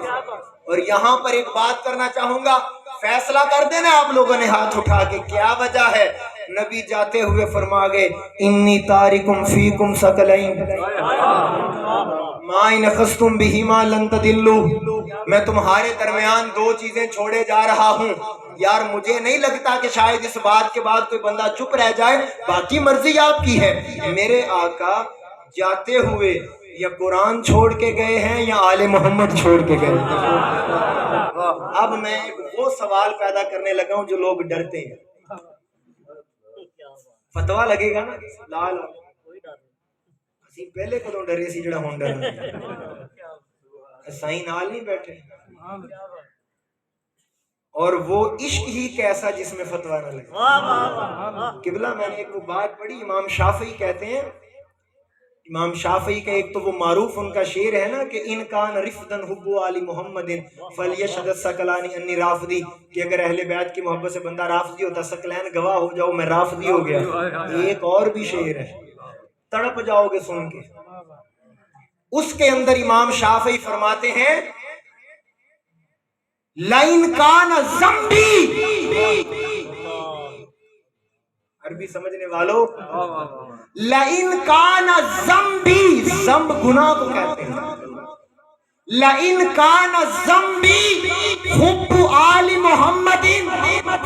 اور یہاں پر ایک بات کرنا چاہوں گا، فیصلہ کر دینا آپ لوگوں نے ہاتھ اٹھا کے، کیا وجہ ہے؟ نبی جاتے ہوئے فرما گئے انی تارکم فیکم ثقلین ما ان اخذتم بہما لن تضلوا، میں تمہارے درمیان دو چیزیں چھوڑے جا رہا ہوں۔ یار مجھے نہیں لگتا کہ شاید اس بات کے بعد کوئی بندہ چپ رہ جائے، باقی مرضی آپ کی ہے۔ میرے آقا جاتے ہوئے یا قرآن چھوڑ کے گئے ہیں یا آل محمد چھوڑ کے گئے ہیں۔ اب میں وہ سوال پیدا کرنے لگا ہوں جو لوگ ڈرتے ہیں، فتوا لگے گا نا لال اسی پہلے کدوں ڈرے سی جڑا ہون ڈرنا سائیں نال نہیں بیٹھے، اور وہ عشق ہی کیسا جس میں فتوا نہ لگے۔ قبلہ میں نے ایک وہ بات پڑھی، امام شافعی کہتے ہیں، امام شافعی کا ایک تو وہ معروف ان کا شعر ہے نا کہ ان کان رفدن حب علی محمد فلیشهد الثقلان انی رافضی، کہ اگر اہل بیت کی محبت سے بندہ رافضی ہوتا ثقلین گواہ ہو جاؤ میں رافضی ہو گیا۔ ایک اور بھی شعر ہے، تڑپ جاؤ گے سن کے، اس کے اندر امام شافعی فرماتے ہیں لئن کان ذنبی، عربی سمجھنے والوں، لئن کان ذنبی، ذنب گناہ کو کہتے ہیں، لئن کان ذنبی حب آل محمد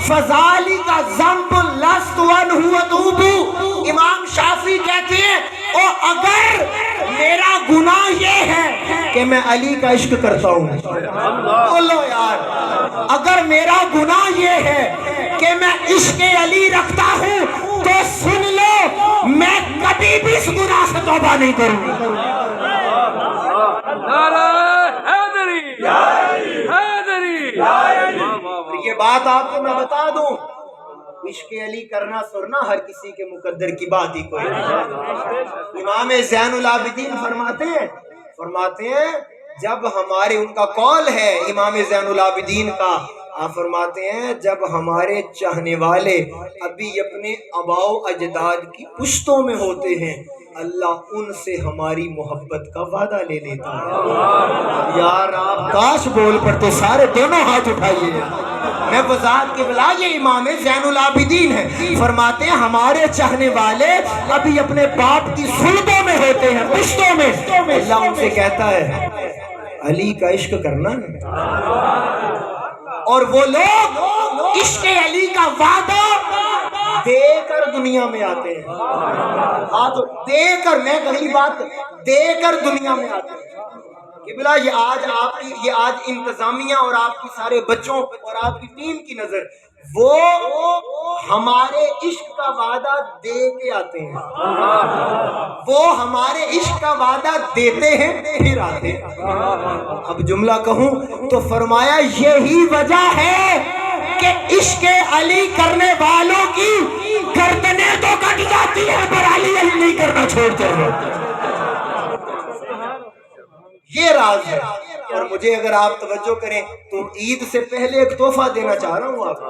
فذالک ذنب لست عنہ اتوب۔ امام شافعی کہتے ہیں او اگر میرا گناہ یہ ہے کہ میں علی کا عشق کرتا ہوں، بولو یار، اگر میرا گناہ یہ ہے کہ میں عشق علی رکھتا ہوں تو سن لو میں کبھی بھی اس گناہ سے توبہ نہیں کروں۔ یہ بات آپ کو میں بتا دوں، عشق علی کرنا سرنا ہر کسی کے مقدر کی بات ہی کوئی نہیں۔ امام زین العابدین فرماتے ہیں جب ہمارے، ان کا قول ہے امام زین العابدین کا، آپ فرماتے ہیں جب ہمارے چاہنے والے ابھی اپنے آباء و اجداد کی پشتوں میں ہوتے ہیں اللہ ان سے ہماری محبت کا وعدہ لے لیتا ہے۔ یار آپ کاش بول پڑتے سارے، دونوں ہاتھ اٹھائیے۔ میں وضاحت کے بلا، یہ امام زین العابدین ہیں، فرماتے ہیں ہمارے چاہنے والے ابھی اپنے باپ کی صلبوں میں ہوتے ہیں، پشتوں میں، اللہ ان سے کہتا ہے علی کا عشق کرنا ہے، اور وہ لوگ عشق علی کا وعدہ دے کر دنیا میں آتے ہیں، ہاں تو دے کر، میں کہیں بات دے کر دنیا میں آتے ہیں۔ کہ بلا یہ آج آپ کی، یہ آج انتظامیہ اور آپ کی سارے بچوں اور آپ کی ٹیم کی نظر، وہ ہمارے عشق کا وعدہ دے کے آتے ہیں، وہ ہمارے عشق کا وعدہ دیتے ہیں پھر آتے ہیں۔ اب جملہ کہوں تو فرمایا یہی وجہ ہے کہ کہ عشق علی کرنے والوں کی گردنیں تو کٹ جاتی ہیں پر علی نہیں کرنا چھوڑتے ہیں. یہ راز ہے. اور مجھے اگر آپ توجہ کریں تو عید سے پہلے ایک تحفہ دینا چاہ رہا ہوں آپ کو.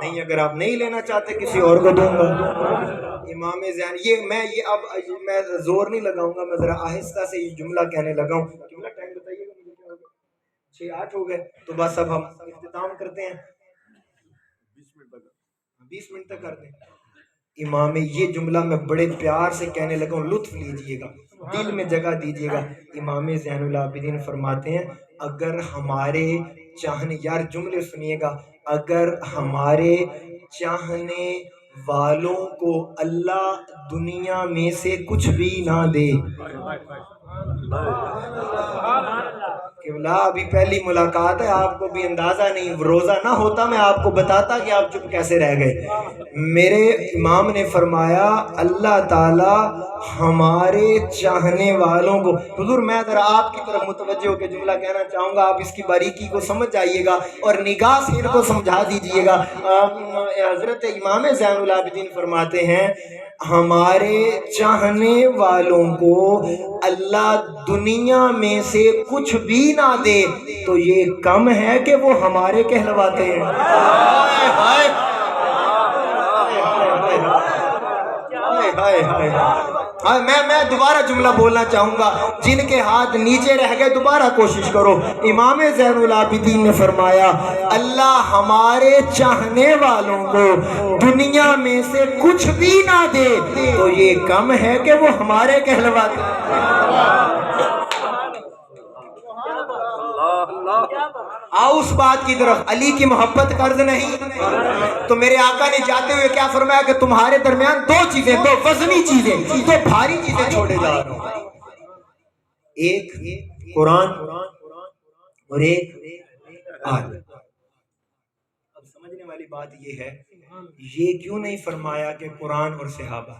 نہیں اگر آپ نہیں لینا چاہتے کسی اور کو دوں گا. امام زین اب میں زور نہیں لگاؤں گا, میں ذرا آہستہ سے یہ جملہ کہنے لگا ہوں. جملہ ٹائم بتائیے گا مجھے کیا ہوگا؟ 6-8 ہو گئے تو بس اب ہم اختتام کرتے ہیں. 20 منٹ تک کر دیں. امام یہ جملہ میں بڑے پیار سے کہنے لگا ہوں, لطف لیجئے گا, دل میں جگہ دیجئے گا. امام زین العابدین فرماتے ہیں اگر ہمارے چاہنے, یار جملے سنیے گا, اگر ہمارے چاہنے والوں کو اللہ دنیا میں سے کچھ بھی نہ دے. قبلہ ابھی پہلی ملاقات ہے, آپ کو بھی اندازہ نہیں, روزہ نہ ہوتا میں آپ کو بتاتا کہ آپ چپ کیسے رہ گئے. میرے امام نے فرمایا اللہ تعالی ہمارے چاہنے والوں کو, حضور میں ذرا آپ کی طرف متوجہ ہو کے جملہ کہنا چاہوں گا, آپ اس کی باریکی کو سمجھ جائیے گا اور نگاہ سے ان کو سمجھا دیجئے گا. حضرت امام زین العابدین فرماتے ہیں ہمارے چاہنے والوں کو اللہ دنیا میں سے کچھ بھی نہ دے تو یہ کم ہے کہ وہ ہمارے کہلواتے ہیں. میں دوبارہ جملہ بولنا چاہوں گا, جن کے ہاتھ نیچے رہ گئے دوبارہ کوشش کرو. امام زین العابدین نے فرمایا اللہ ہمارے چاہنے والوں کو دنیا میں سے کچھ بھی نہ دے تو یہ کم ہے کہ وہ ہمارے کہلواتے ہیں. آؤ اس بات کی طرف, علی کی محبت قرض نہیں. تو میرے آقا نے جاتے ہوئے کیا فرمایا کہ تمہارے درمیان دو چیزیں, دو وزنی چیزیں, دو بھاری چیزیں چھوڑے جا رہے ہیں, ایک قرآن اور ایک آل. اب سمجھنے والی بات یہ ہے, یہ کیوں نہیں فرمایا کہ قرآن اور صحابہ.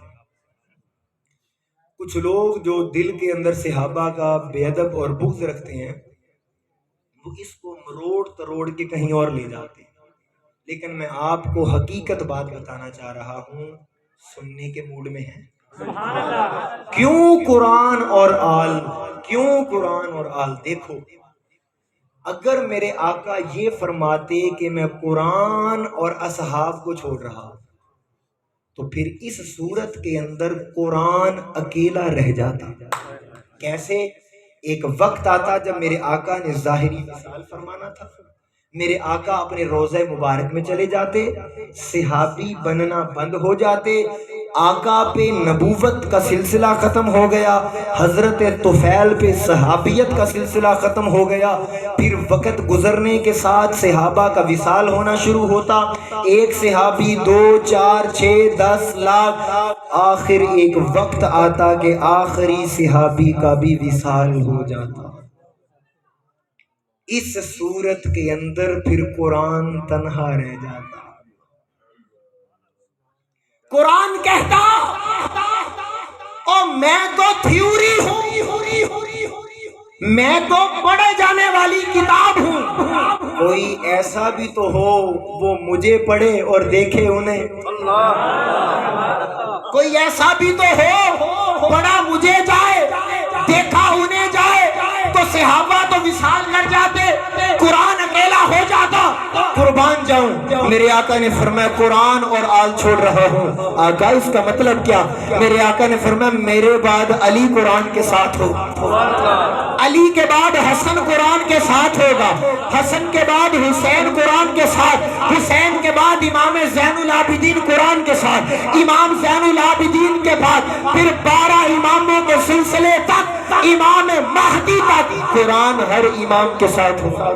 کچھ لوگ جو دل کے اندر صحابہ کا بے ادب اور بغض رکھتے ہیں وہ اس کو مروڑ تروڑ کے کہیں اور لے جاتے ہیں. لیکن میں آپ کو حقیقت بات بتانا چاہ رہا ہوں, سننے کے موڈ میں ہیں. کیوں قرآن اور آل, کیوں قرآن اور آل؟ دیکھو اگر میرے آقا یہ فرماتے کہ میں قرآن اور اصحاب کو چھوڑ رہا ہوں تو پھر اس صورت کے اندر قرآن اکیلا رہ جاتا. کیسے؟ ایک وقت آتا جب میرے آقا نے ظاہری وصال فرمانا تھا, میرے آقا اپنے روضہ مبارک میں چلے جاتے, صحابی بننا بند ہو جاتے, آقا پہ نبوت کا سلسلہ ختم ہو گیا, حضرت طفیل پہ صحابیت کا سلسلہ ختم ہو گیا. پھر وقت گزرنے کے ساتھ صحابہ کا وصال ہونا شروع ہوتا, ایک صحابی 2 4 6 10 لاکھ, آخر ایک وقت آتا کہ آخری صحابی کا بھی وصال ہو جاتا. اس صورت کے اندر پھر قرآن تنہا رہ جاتا. قرآن کہتا او میں تو تھیوری ہوں, میں تو پڑھے جانے والی کتاب ہوں, کوئی ایسا بھی تو ہو وہ مجھے پڑھے اور دیکھے انہیں. کوئی ایسا بھی تو ہو پڑھا مجھے جائے دیکھا انہیں جائے. تو صحابہ تو وصال کر جاتے, قرآن اکیلا ہو جاتا. قربان جاؤں, میرے آقا نے فرمایا قرآن اور آل چھوڑ رہا ہوں. آقا اس کا مطلب کیا؟ میرے آقا نے فرمایا میرے بعد علی قرآن کے ساتھ ہوگا, علی کے بعد حسن قرآن کے ساتھ ہوگا, حسن کے بعد حسین قرآن کے ساتھ, حسین کے بعد امام زین العابدین قرآن کے ساتھ, امام زین العابدین کے بعد پھر 12 اماموں کے سلسلے تک امام مہدی تک قرآن ہر امام کے ساتھ ہوگا.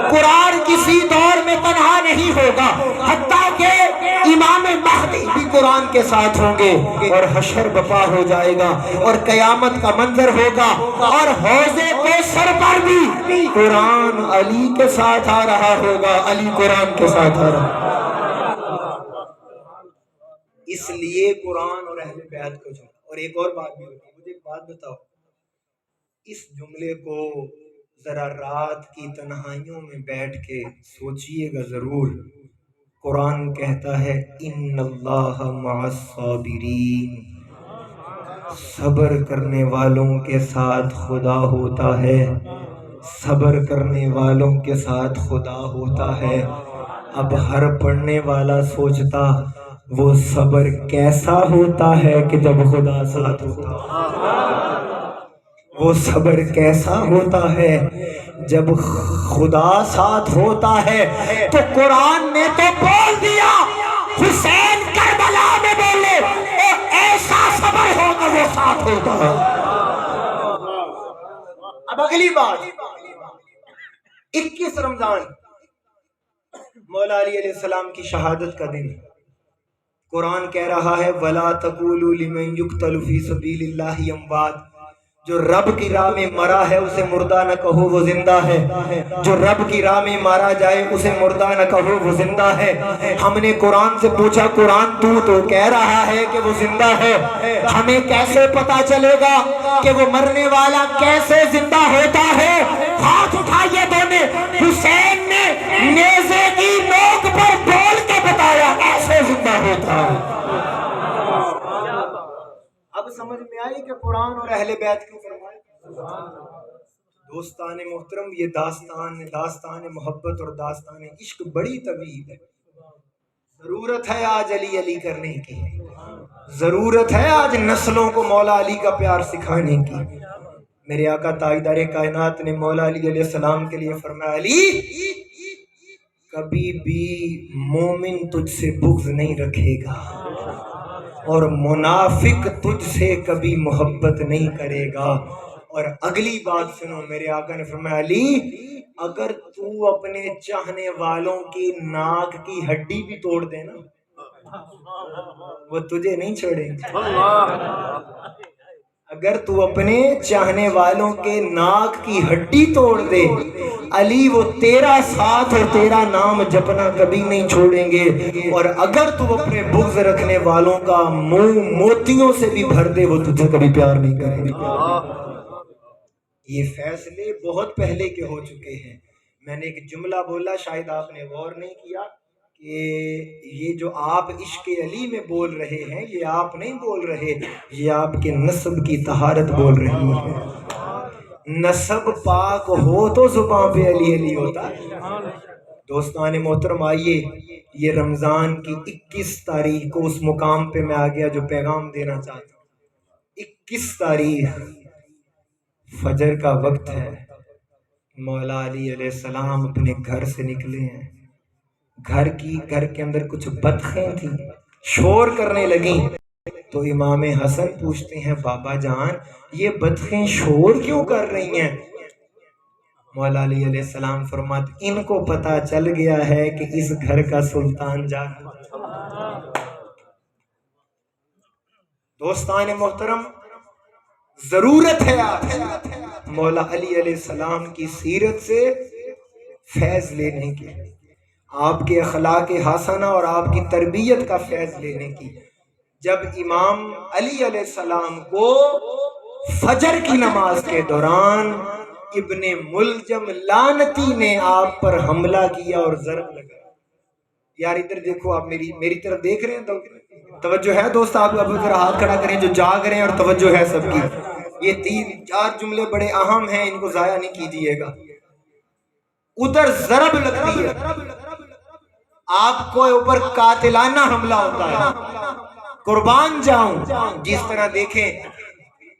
قرآن کسی دور میں تنہا نہیں ہوگا, حتیٰ کہ امام مہدی بھی قرآن کے ساتھ ہوں گے, اور حشر بپا ہو جائے گا اور قیامت کا منظر ہوگا, اور حوض کوثر پر بھی قرآن علی کے ساتھ آ رہا ہوگا, علی قرآن کے ساتھ آ رہا. اس لیے قرآن اور اہل بیت کو چھوڑا. اور ایک اور بات بھی ہوتی ہے, مجھے ایک بات بتاؤ, اس جملے کو ذرا رات کی تنہائیوں میں بیٹھ کے سوچئے گا ضرور، قرآن کہتا ہے ان اللہ مع الصابرین، صبر کرنے والوں کے ساتھ خدا ہوتا ہے، صبر کرنے والوں کے ساتھ خدا ہوتا ہے۔ اب ہر پڑھنے والا سوچتا وہ صبر کیسا ہوتا ہے کہ جب خدا ساتھ ہوتا ہے، وہ صبر کیسا ہوتا ہے جب خدا ساتھ ہوتا ہے۔ تو قرآن نے تو بول دیا، حسین کربلا میں بولے اور ایسا صبر ہوگا وہ ساتھ ہوتا ہے۔ اب اگلی بات، 21 رمضان مولا علی علیہ السلام کی شہادت کا دن، قرآن کہہ رہا ہے وَلَا تَقُولُوا لِمَنْ يُقْتَلُ فِي سَبِيلِ اللَّهِ أَمْوَاتٌ، جو رب کی راہ میں مرا ہے اسے مردہ نہ کہو وہ زندہ ہے، جو رب کی راہ میں مارا جائے اسے مردہ نہ کہو وہ زندہ ہے۔ ہم نے قرآن سے پوچھا قرآن تو کہہ رہا ہے کہ وہ زندہ ہے، ہمیں کیسے پتا چلے گا کہ وہ مرنے والا کیسے زندہ ہوتا ہے؟ ہاتھ اٹھائیے دونے، حسین نے نیزے کی نوک پر بول کے بتایا ایسے زندہ ہوتا ہے۔ اب سمجھ میں آئی کہ قرآن اور اہل بیت کیوں فرمائے؟ دوستان محترم، یہ داستان محبت اور داستان عشق بڑی طویل ہے۔ ضرورت ہے آج علی علی کرنے کی، ضرورت ہے آج نسلوں کو مولا علی کا پیار سکھانے کی۔ میرے آقا تاجدار کائنات نے مولا علی علیہ السلام کے لیے فرمایا علی کبھی بھی مومن تجھ سے بغض نہیں رکھے گا اور منافق تجھ سے کبھی محبت نہیں کرے گا۔ اور اگلی بات سنو، میرے آقا نے فرمایا علی اگر تو اپنے چاہنے والوں کی ناک کی ہڈی بھی توڑ دے نا وہ تجھے نہیں چھوڑیں گے۔ اگر تو اپنے چاہنے والوں کے ناک کی ہڈی توڑ دے علی وہ تیرا ساتھ اور تیرا نام جپنا کبھی نہیں چھوڑیں گے۔ اور اگر تو اپنے بغض رکھنے والوں کا منہ موتیوں سے بھی بھر دے وہ تجھے کبھی پیار نہیں کریں گے۔ یہ فیصلے بہت پہلے کے ہو چکے ہیں۔ میں نے ایک جملہ بولا شاید آپ نے غور نہیں کیا کہ یہ جو آپ عشق علی میں بول رہے ہیں یہ آپ نہیں بول رہے، یہ آپ کے نسب کی طہارت بول رہی ہے۔ نسب پاک ہو تو زباں پہ علی علی ہوتا ہے۔ دوستان محترم آئیے، یہ رمضان کی 21 تاریخ کو اس مقام پہ میں آ گیا جو پیغام دینا چاہتا ہوں۔ 21 تاریخ فجر کا وقت ہے، مولا علی علیہ السلام اپنے گھر سے نکلے ہیں۔ گھر کے اندر کچھ بطخیں تھیں، شور کرنے لگیں تو امام حسن پوچھتے ہیں بابا جان یہ بطخیں شور کیوں کر رہی ہیں؟ مولا علی علیہ السلام فرماتے ان کو پتا چل گیا ہے کہ اس گھر کا سلطان جا رہا۔ دوستان محترم، ضرورت ہے آج مولا علی علیہ السلام کی سیرت سے فیض لینے کی، آپ کے اخلاق حسنہ اور آپ کی تربیت کا فیض لینے کی۔ جب امام علی علیہ السلام کو فجر کی نماز کے دوران ابن ملجم لعنتی نے آپ پر حملہ کیا اور ضرب لگا، یار ادھر دیکھو، آپ میری طرف دیکھ رہے ہیں تو توجہ ہے دوست؟ آپ اب ذرا ہاتھ کھڑا کریں جو جاگ رہے ہیں اور توجہ ہے سب کی۔ یہ 3-4 جملے بڑے اہم ہیں، ان کو ضائع نہیں کیجیے گا۔ ادھر ضرب لگتی ہے، آپ کو اوپر قاتلانہ حملہ ہوتا ہے، قربان جاؤں۔ جس طرح دیکھیں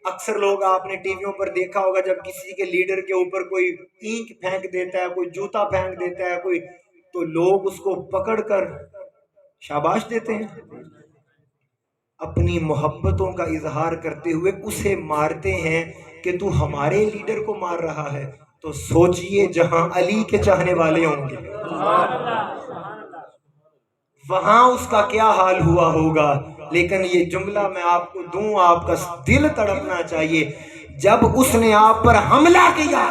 اکثر لوگ آپ نے ٹی ویوں پر دیکھا ہوگا جب کسی کے لیڈر کے اوپر کوئی اینٹ پھینک دیتا ہے، کوئی جوتا پھینک دیتا ہے کوئی، تو لوگ اس کو پکڑ کر شاباش دیتے ہیں، اپنی محبتوں کا اظہار کرتے ہوئے اسے مارتے ہیں کہ تو ہمارے لیڈر کو مار رہا ہے۔ تو سوچئے جہاں علی کے چاہنے والے ہوں گے وہاں اس کا کیا حال ہوا ہوگا۔ لیکن یہ جملہ میں آپ کو دوں، آپ کا دل تڑپنا چاہیے۔ جب اس نے آپ پر حملہ کیا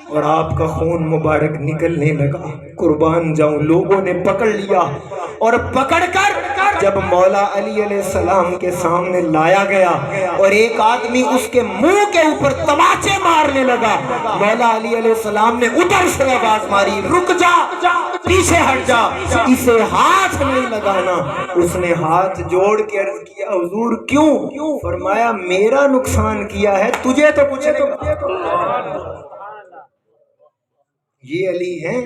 اور آپ کا خون مبارک نکلنے لگا، قربان جاؤں لوگوں نے پکڑ لیا، اور پکڑ کر جب مولا علی علیہ السلام کے سامنے لایا گیا اور ایک آدمی اس کے منہ کے اوپر تماچے مارنے لگا، مولا علی علیہ السلام نے ادھر سے آواز ماری، رک جا، پیچھے ہٹ جا، اسے ہاتھ نہیں لگانا۔ اس نے ہاتھ جوڑ کے عرض کیا حضور کیوں؟ فرمایا میرا نقصان کیا ہے، تجھے تو کچھ نہیں، یہ علی ہے،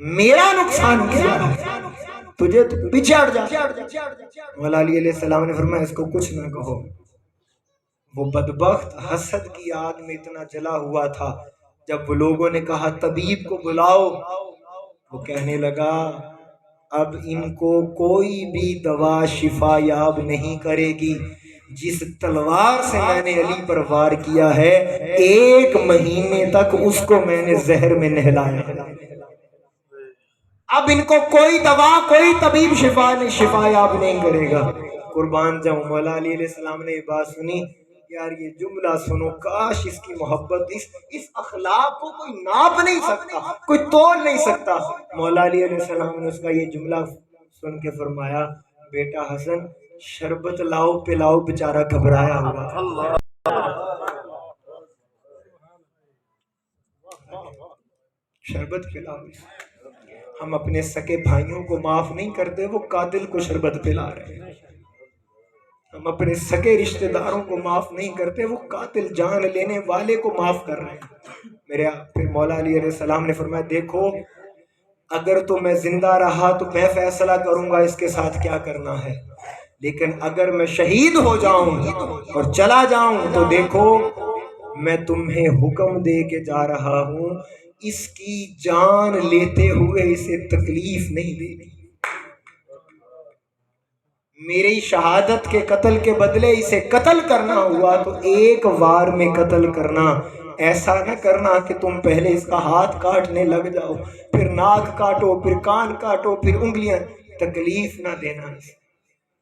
میرا نقصان کیا ہے، تجھے تو پیچھے ہٹ جا۔ مولا علی علیہ السلام نے فرمایا اس کو کچھ نہ کہو۔ وہ بدبخت حسد کی آگ میں اتنا جلا ہوا تھا، جب وہ لوگوں نے کہا طبیب کو بلاؤ، وہ کہنے لگا اب ان کو کوئی بھی دوا شفا یاب نہیں کرے گی، جس تلوار سے میں نے علی پر وار کیا ہے 1 مہینے تک اس کو میں نے زہر میں نہلایا، اب ان کو کوئی دوا کوئی طبیب شفا یاب نہیں کرے گا۔ قربان جاؤں مولا علی علیہ السلام نے یہ بات سنی، یار یہ جملہ سنو، کاش اس کی محبت، اس اخلاق کو کوئی ناپ نہیں سکتا، کوئی تول نہیں سکتا۔ مولا علی علیہ السلام نے اس کا یہ جملہ سن کے فرمایا بیٹا حسن شربت لاؤ پلاؤ، بیچارہ گھبرایا ہوا تھا، شربت پلاؤ۔ ہم اپنے سکے بھائیوں کو معاف نہیں کرتے، وہ قاتل کو شربت پلا رہے ہیں۔ ہم اپنے سکے رشتہ داروں کو معاف نہیں کرتے، وہ قاتل جان لینے والے کو معاف کر رہے ہیں۔ پھر مولا علی علیہ السلام نے فرمایا دیکھو اگر تو میں زندہ رہا تو میں فیصلہ کروں گا اس کے ساتھ کیا کرنا ہے، لیکن اگر میں شہید ہو جاؤں اور چلا جاؤں تو دیکھو میں تمہیں حکم دے کے جا رہا ہوں، اس کی جان لیتے ہوئے اسے تکلیف نہیں دینی، میری شہادت کے قتل کے بدلے اسے قتل کرنا ہوا تو 1 وار میں قتل کرنا، ایسا نہ کرنا کہ تم پہلے اس کا ہاتھ کاٹنے لگ جاؤ، پھر ناک کاٹو، پھر کان کاٹو، پھر انگلیاں، تکلیف نہ دینا اسے۔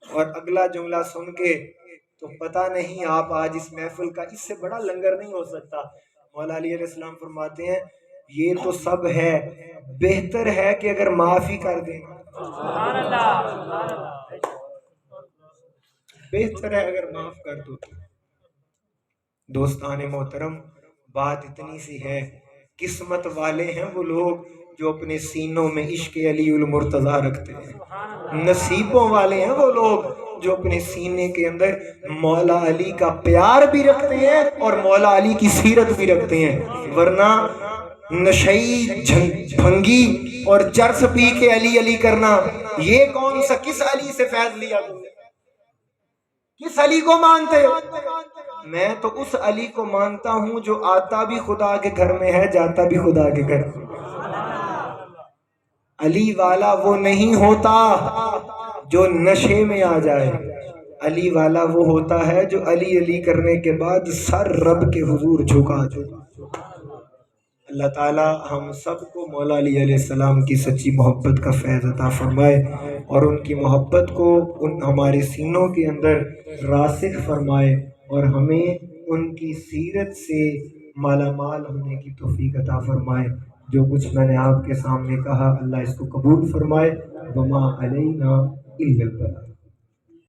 اور اگلا جملہ سن کے تو پتہ نہیں آپ آج اس محفل کا اس سے بڑا لنگر نہیں ہو سکتا۔ مولا علی علیہ السلام فرماتے ہیں یہ تو سب ہے، بہتر ہے کہ اگر معافی کر دیں، بہتر ہے اگر معاف کر دو۔ دوستان محترم بات اتنی سی ہے، قسمت والے ہیں وہ لوگ جو اپنے سینوں میں عشق علی المرتضیٰ رکھتے ہیں، نصیبوں والے ہیں وہ لوگ جو اپنے سینے کے اندر مولا علی کا پیار بھی رکھتے ہیں اور مولا علی کی سیرت بھی رکھتے ہیں، ورنہ نشئی بھنگی اور چرس پی کے علی علی کرنا، یہ کون سا کس علی سے فیض لیا تم نے؟ کس علی کو مانتے ہو؟ میں تو اس علی کو مانتا ہوں جو آتا بھی خدا کے گھر میں ہے، جاتا بھی خدا کے گھر میں۔ علی والا وہ نہیں ہوتا جو نشے میں آ جائے، علی والا وہ ہوتا ہے جو علی علی کرنے کے بعد سر رب کے حضور جھکا دے۔ اللہ تعالی ہم سب کو مولا علی علیہ السلام کی سچی محبت کا فیض عطا فرمائے اور ان کی محبت کو ہمارے سینوں کے اندر راسخ فرمائے اور ہمیں ان کی سیرت سے مالا مال ہونے کی توفیق عطا فرمائے۔ جو کچھ میں نے آپ کے سامنے کہا اللہ اس کو قبول فرمائے۔ وما علینا الا البلاغ۔